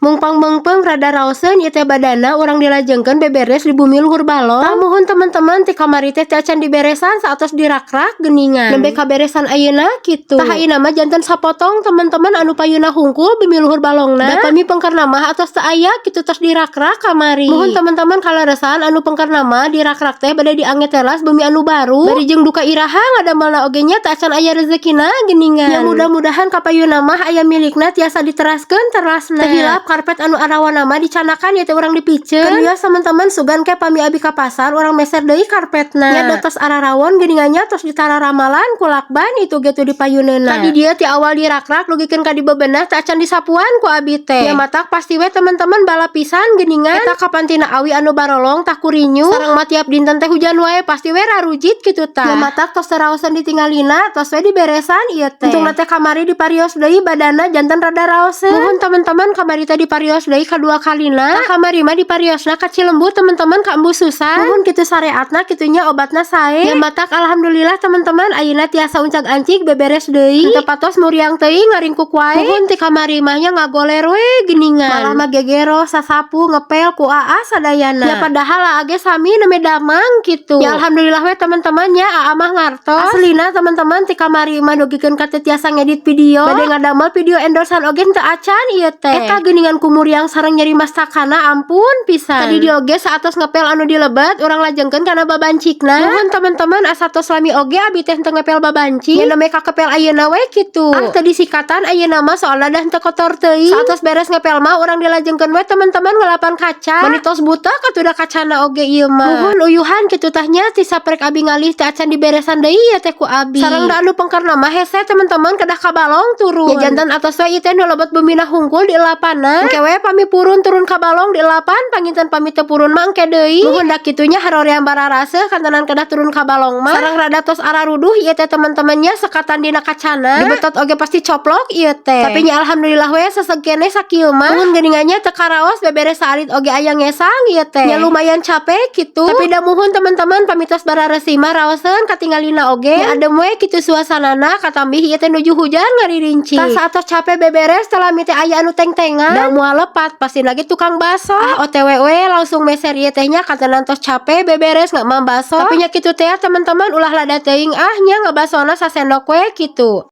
Mungpang-mengpeng rada raoseun ieu teh badana urang dilajengkeun beberes di bumi luhur balong. Tamuhun teman-teman ti kamari teh acan diberesan saatos dirak-rak geuningan. Nembe kaberesan ayeuna kitu. Tah ayeuna mah janten sapotong teman-teman anu payuna hungkul bumi luhur balongna. Da pami pengkerna mah atos teu aya kitu tos dirak-rak kamari. Muhun teman-teman kalaresan anu pengkerna mah dirak-rak teh bade diangetelas bumi anu baru. Bari jeung duka iraha ngadamelna oge nya teu acan aya rezekina geuningan. Ya mudah-mudahan kapayuna mah aya milikna tiasa diteraskeun terasna. Teh hilap karpet anu arawana mah dicanakan ya teh urang dipikeun. Kan teman-teman sugan ke pami abi ka pasar urang meser deui karpetna. Nya tos ararawon geuningannya tos ditara ramalan ku lakban itu ge tu dipayuneunna. Tadi dia ti awal dirak-rak lugikeun ka di bebenah teu acan disapuan ku abi teh. Ya matak pasti we teman-teman bala pisan geuningan eta kapantina awi anu barolong tah kurinyu sareng mah tiap dinten teh hujan wae pasti we rarujit kitu tah. Ya matak tos raosan ditinggalina tos we diberesan ieu teh. Untungna teh kamari diparios deui badana janten rada raoseun. Muhun teman-teman kamari teh diparios deui kadua kalina. Kamari mah dipariosna ka Cilembu teman-teman ka Embu Susan. Muhun kitu sareatna kitunya obatna sae. Ya matak alhamdulillah teman-teman ayeuna tiasa uncag-ancik beberes deui. Teu patos muriang teuing ngaringkuk wae. Muhun ti kamari mah nya ngagoler we geuningan. Malah mah gegero sasapu ngepel ku aa sadayana. Ya padahal age sami neme damang kitu. Ya alhamdulillah we teman-teman nya aa mah ngartos. Aslina teman-teman ti kamari mah dugikeun ka teu tiasa ngedit video. Bade ngadamel video endorsean oge teu acan ieu teh. Eta geuningan ku muriang sareng nyeri mastakana ampun pisan. Tadi di oge saatos ngepel anu dilebet urang lajengkeun kana babancikna. Muhun teman-teman asa tos lami oge abi teh teu ngepel babancik. Ya neme kakepel ayeuna we kitu. Teu disikatan ayeuna mah soalna dah teu kotor teuing. Saatos beres ngepel mah urang dilajengkeun we teman-teman ngelapan kaca. Mun tos buta katuda kacana oge ieu mah. Muhun uyuhan kitu tah nya ti saprek abi ngalih teu acan diberesan deui ya teh ku abi. Sareng da anu pengkerna mah hese teman-teman kedah ka balong turun. Ya jantan atos we ieu teh nu lebet bumina hungkul di elapana. Engke we pami turun ka balong di elapan panginten pami teu purun mah engke deui. Muhun da kitunya haroreang bararaseuh kantenan kedah turun ka balong mah. Sareng rada tos araruduh ieu teh teman-temannya sekatan dina kacana. Dibetot oge pasti coplok ieu teh. Tapi nya alhamdulillah we seseg keneh sakieu mah. Muhun geuningannya teu karaos beberes saalit oge aya ngesang ieu teh. Nya lumayan capek kitu. Tapi da muhun teman-teman pamitos bararesi mah raoseun katinggalina oge. Ya adem we kitu suasanana katambih ieu teh nuju hujan ngaririnci. Tah saatos capek beberes teh lami teh aya anu teng-tengan. Da moal lepat pasti lagi tukang baso. OTW we langsung meser ieu teh nya kantenan tos capek beberes nggak mah baso. Tapi nya kitu teh teman-teman ulah lada teuing nya ngabasona sasendok we kitu.